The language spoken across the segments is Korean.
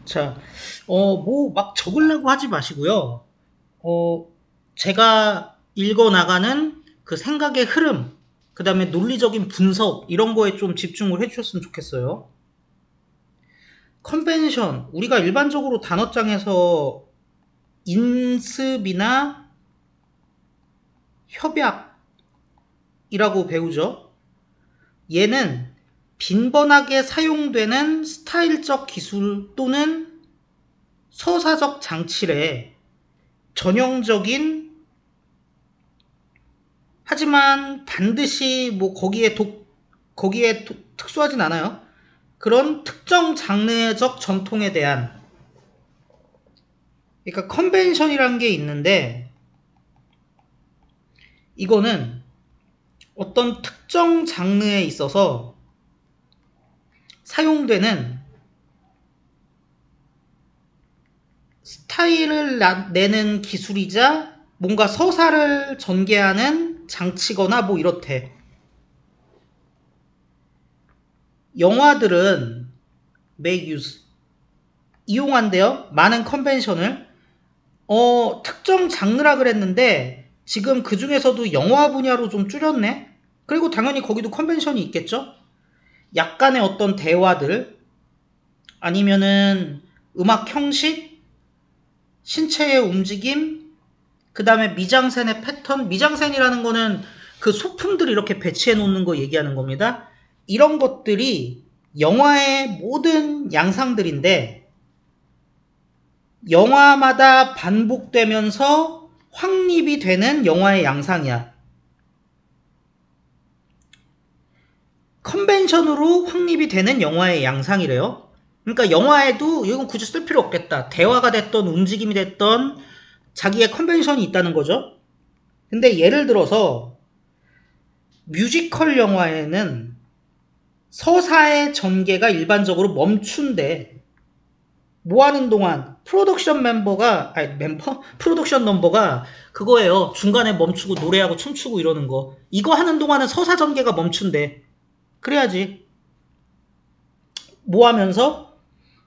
자, 뭐 막 적으려고 하지 마시고요. 어, 제가 읽어나가는 그 생각의 흐름, 그 다음에 논리적인 분석, 이런 거에 좀 집중을 해주셨으면 좋겠어요. 컨벤션, 우리가 일반적으로 단어장에서 인습이나 협약이라고 배우죠. 얘는 빈번하게 사용되는 스타일적 기술 또는 서사적 장치래 전형적인, 하지만 반드시 뭐 거기에 특수하진 않아요. 그런 특정 장르적 전통에 대한, 그러니까 컨벤션이라는 게 있는데, 이거는 어떤 특정 장르에 있어서 사용되는 스타일을 내는 기술이자 뭔가 서사를 전개하는 장치거나 뭐 이렇대. 영화들은 make use, 이용한대요. 많은 컨벤션을. 특정 장르라 그랬는데 지금 그 중에서도 영화 분야로 좀 줄였네. 그리고 당연히 거기도 컨벤션이 있겠죠. 약간의 어떤 대화들, 아니면은 음악 형식, 신체의 움직임, 그 다음에 미장센의 패턴. 미장센이라는 거는 그 소품들을 이렇게 배치해 놓는 거 얘기하는 겁니다. 이런 것들이 영화의 모든 양상들인데, 영화마다 반복되면서 확립이 되는 영화의 양상이야. 컨벤션으로 확립이 되는 영화의 양상이래요. 그러니까 영화에도 이건 굳이 쓸 필요 없겠다. 대화가 됐던 움직임이 됐던 자기의 컨벤션이 있다는 거죠. 근데 예를 들어서 뮤지컬 영화에는 서사의 전개가 일반적으로 멈춘대. 뭐 하는 동안 프로덕션 멤버가, 아니 멤버? 프로덕션 넘버가 그거예요. 중간에 멈추고 노래하고 춤추고 이러는 거. 이거 하는 동안은 서사 전개가 멈춘대. 그래야지. 뭐 하면서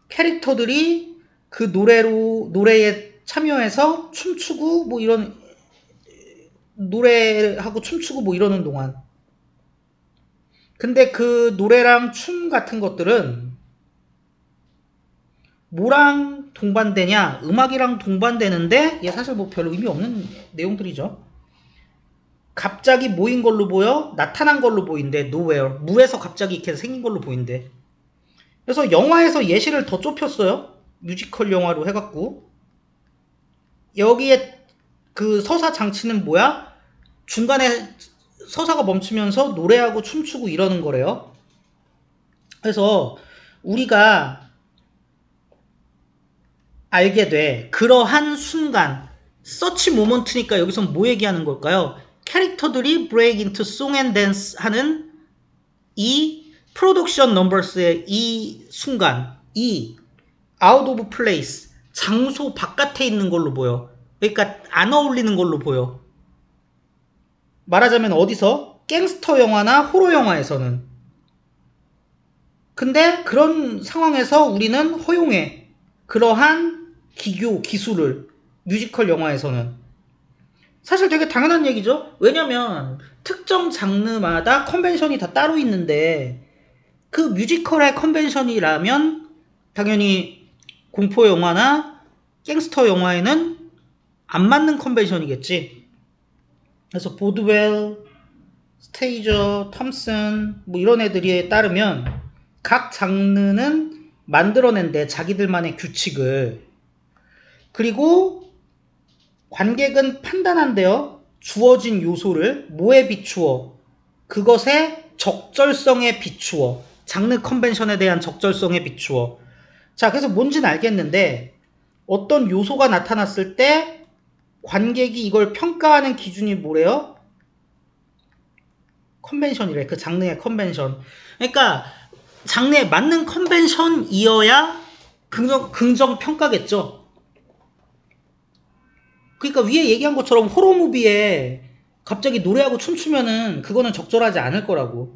캐릭터들이 그 노래에 참여해서 춤추고 뭐 이런, 노래하고 춤추고 뭐 이러는 동안. 근데 그 노래랑 춤 같은 것들은 뭐랑 동반되냐? 음악이랑 동반되는데 얘 사실 뭐 별 의미 없는 내용들이죠. 갑자기 모인 걸로 보여? 나타난 걸로 보인대. nowhere. 무에서 갑자기 이렇게 생긴 걸로 보인대. 그래서 영화에서 예시를 더 좁혔어요. 뮤지컬 영화로 해갖고. 여기에 그 서사 장치는 뭐야? 중간에 서사가 멈추면서 노래하고 춤추고 이러는 거래요. 그래서 우리가 알게 돼. 그러한 순간. 서치 모먼트니까 여기서 뭐 얘기하는 걸까요? 캐릭터들이 break into song and dance 하는 이 프로덕션 넘버스의 이 순간, 이 out of place, 장소 바깥에 있는 걸로 보여. 그러니까 안 어울리는 걸로 보여. 말하자면 어디서? 갱스터 영화나 호러 영화에서는. 근데 그런 상황에서 우리는 허용해. 그러한 기술을. 뮤지컬 영화에서는. 사실 되게 당연한 얘기죠. 왜냐면 특정 장르마다 컨벤션이 다 따로 있는데, 그 뮤지컬의 컨벤션이라면 당연히 공포 영화나 갱스터 영화에는 안 맞는 컨벤션이겠지. 그래서 보드웰, 스테이저, 톰슨 뭐 이런 애들에 따르면 각 장르는 만들어낸대, 자기들만의 규칙을. 그리고 관객은 판단한대요. 주어진 요소를 뭐에 비추어? 그것의 적절성에 비추어. 장르 컨벤션에 대한 적절성에 비추어. 자, 그래서 뭔지는 알겠는데 어떤 요소가 나타났을 때 관객이 이걸 평가하는 기준이 뭐래요? 컨벤션이래. 그 장르의 컨벤션. 그러니까 장르에 맞는 컨벤션이어야 긍정 평가겠죠. 그러니까 위에 얘기한 것처럼 호러무비에 갑자기 노래하고 춤추면은 그거는 적절하지 않을 거라고.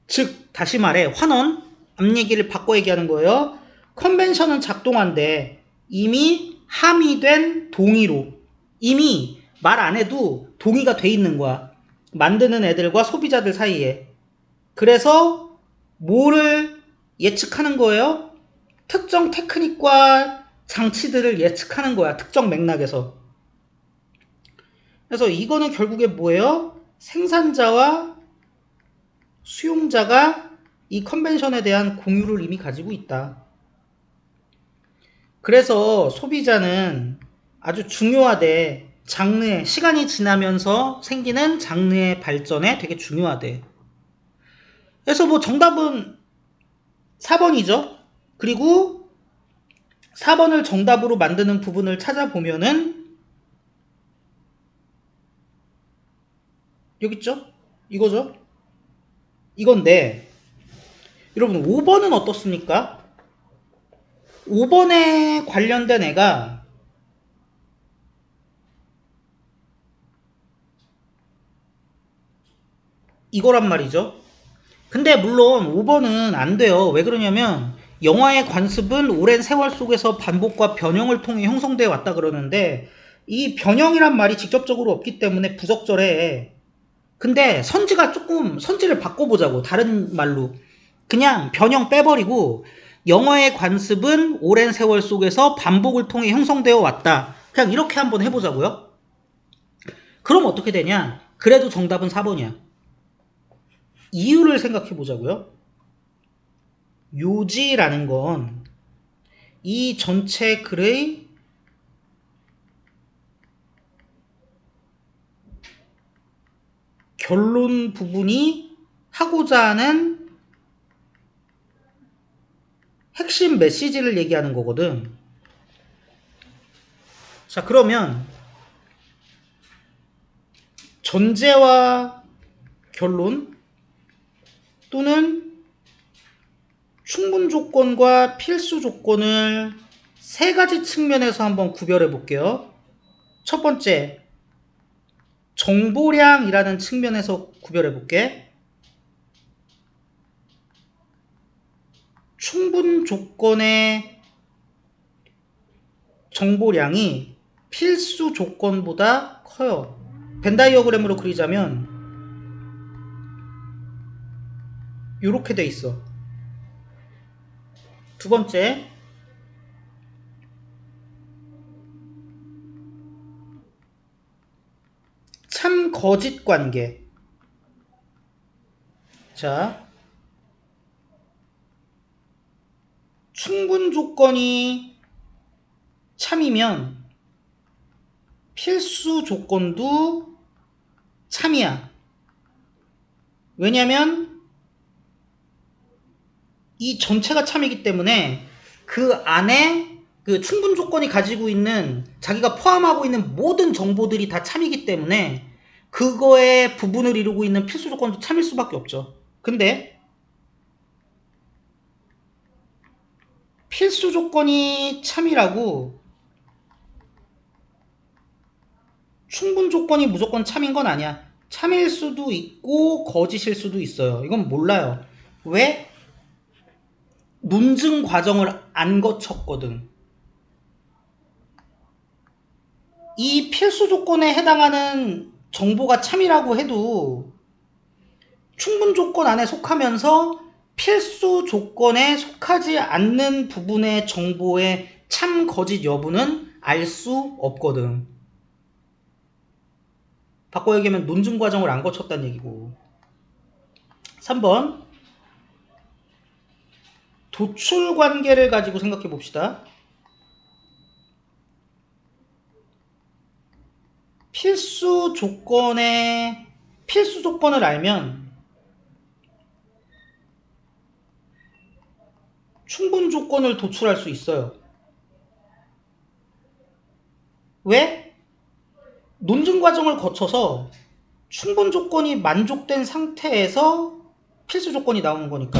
즉 다시 말해 환원, 앞 얘기를 바꿔 얘기하는 거예요. 컨벤션은 작동한데 이미 함의된 동의로 이미 말 안 해도 동의가 돼 있는 거야. 만드는 애들과 소비자들 사이에. 그래서 뭐를 예측하는 거예요? 특정 테크닉과 장치들을 예측하는 거야. 특정 맥락에서. 그래서 이거는 결국에 뭐예요? 생산자와 수용자가 이 컨벤션에 대한 공유를 이미 가지고 있다. 그래서 소비자는 아주 중요하대. 장르의 시간이 지나면서 생기는 장르의 발전에 되게 중요하대. 그래서 뭐 정답은 4번이죠. 그리고 4번을 정답으로 만드는 부분을 찾아보면은 여기 있죠? 이거죠? 이건데 여러분 5번은 어떻습니까? 5번에 관련된 애가 이거란 말이죠. 근데 물론 5번은 안 돼요. 왜 그러냐면 영화의 관습은 오랜 세월 속에서 반복과 변형을 통해 형성되어 왔다 그러는데 이 변형이란 말이 직접적으로 없기 때문에 부적절해. 근데 선지를 바꿔보자고. 다른 말로. 그냥 변형 빼버리고 영화의 관습은 오랜 세월 속에서 반복을 통해 형성되어 왔다. 그냥 이렇게 한번 해보자고요. 그럼 어떻게 되냐? 그래도 정답은 4번이야. 이유를 생각해 보자고요. 요지라는 건 이 전체 글의 결론 부분이 하고자 하는 핵심 메시지를 얘기하는 거거든. 자, 그러면 전제와 결론 또는 충분 조건과 필수 조건을 세 가지 측면에서 한번 구별해 볼게요. 첫 번째, 정보량이라는 측면에서 구별해 볼게. 충분 조건의 정보량이 필수 조건보다 커요. 벤다이어그램으로 그리자면 이렇게 돼 있어. 두 번째, 참 거짓 관계. 자, 충분 조건이 참이면 필수 조건도 참이야. 왜냐면 이 전체가 참이기 때문에 그 안에 그 충분 조건이 가지고 있는 자기가 포함하고 있는 모든 정보들이 다 참이기 때문에 그거의 부분을 이루고 있는 필수 조건도 참일 수밖에 없죠. 근데 필수 조건이 참이라고 충분 조건이 무조건 참인 건 아니야. 참일 수도 있고 거짓일 수도 있어요. 이건 몰라요. 왜? 논증 과정을 안 거쳤거든. 이 필수 조건에 해당하는 정보가 참이라고 해도 충분 조건 안에 속하면서 필수 조건에 속하지 않는 부분의 정보의 참 거짓 여부는 알 수 없거든. 바꿔 얘기하면 논증 과정을 안 거쳤다는 얘기고. 3번, 도출 관계를 가지고 생각해 봅시다. 필수 조건을 알면 충분 조건을 도출할 수 있어요. 왜? 논증 과정을 거쳐서 충분 조건이 만족된 상태에서 필수 조건이 나오는 거니까.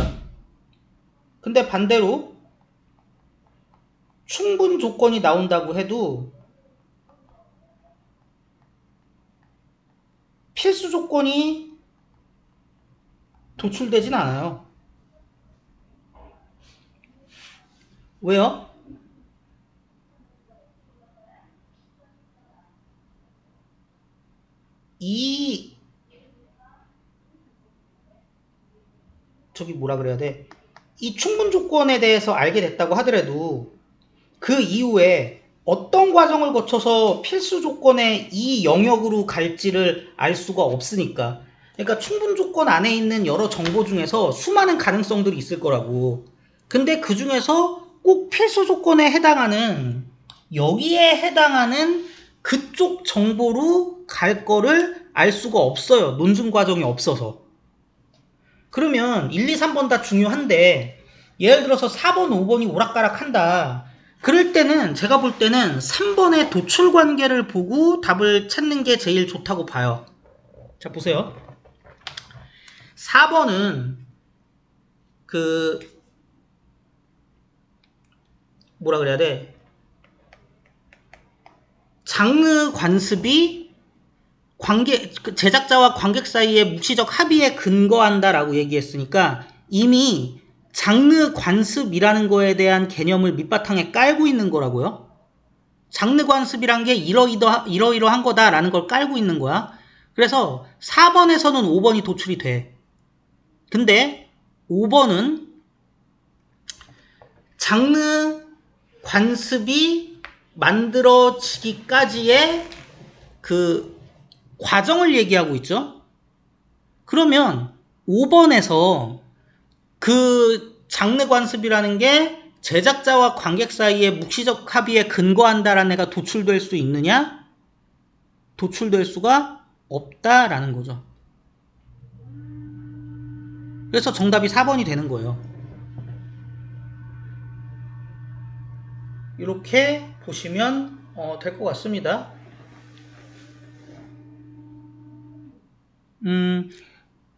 근데 반대로 충분 조건이 나온다고 해도 필수 조건이 도출되진 않아요. 왜요? 이 저기 뭐라 그래야 돼? 이 충분 조건에 대해서 알게 됐다고 하더라도 그 이후에 어떤 과정을 거쳐서 필수 조건의 이 영역으로 갈지를 알 수가 없으니까. 그러니까 충분 조건 안에 있는 여러 정보 중에서 수많은 가능성들이 있을 거라고. 근데 그 중에서 꼭 필수 조건에 해당하는, 여기에 해당하는 그쪽 정보로 갈 거를 알 수가 없어요. 논증 과정이 없어서. 그러면 1, 2, 3번 다 중요한데 예를 들어서 4번, 5번이 오락가락 한다. 그럴 때는 제가 볼 때는 3번의 도출 관계를 보고 답을 찾는 게 제일 좋다고 봐요. 자, 보세요. 4번은 그 뭐라 그래야 돼? 장르 관습이 제작자와 관객 사이의 묵시적 합의에 근거한다라고 얘기했으니까 이미 장르 관습이라는 거에 대한 개념을 밑바탕에 깔고 있는 거라고요. 장르 관습이란 게 이러이러한 거다라는 걸 깔고 있는 거야. 그래서 4번에서는 5번이 도출이 돼. 근데 5번은 장르 관습이 만들어지기까지의 그 과정을 얘기하고 있죠. 그러면 5번에서 그 장르 관습이라는 게 제작자와 관객 사이의 묵시적 합의에 근거한다라는 애가 도출될 수 있느냐? 도출될 수가 없다라는 거죠. 그래서 정답이 4번이 되는 거예요. 이렇게 보시면 될 것 같습니다.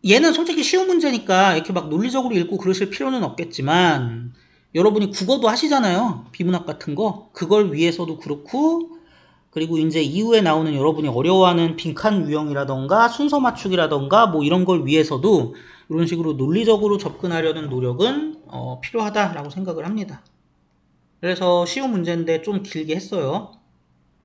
얘는 솔직히 쉬운 문제니까 이렇게 막 논리적으로 읽고 그러실 필요는 없겠지만 여러분이 국어도 하시잖아요. 비문학 같은 거. 그걸 위해서도 그렇고 그리고 이제 이후에 나오는 여러분이 어려워하는 빈칸 유형이라던가 순서 맞추기라던가 뭐 이런 걸 위해서도 이런 식으로 논리적으로 접근하려는 노력은 필요하다라고 생각을 합니다. 그래서 쉬운 문제인데 좀 길게 했어요.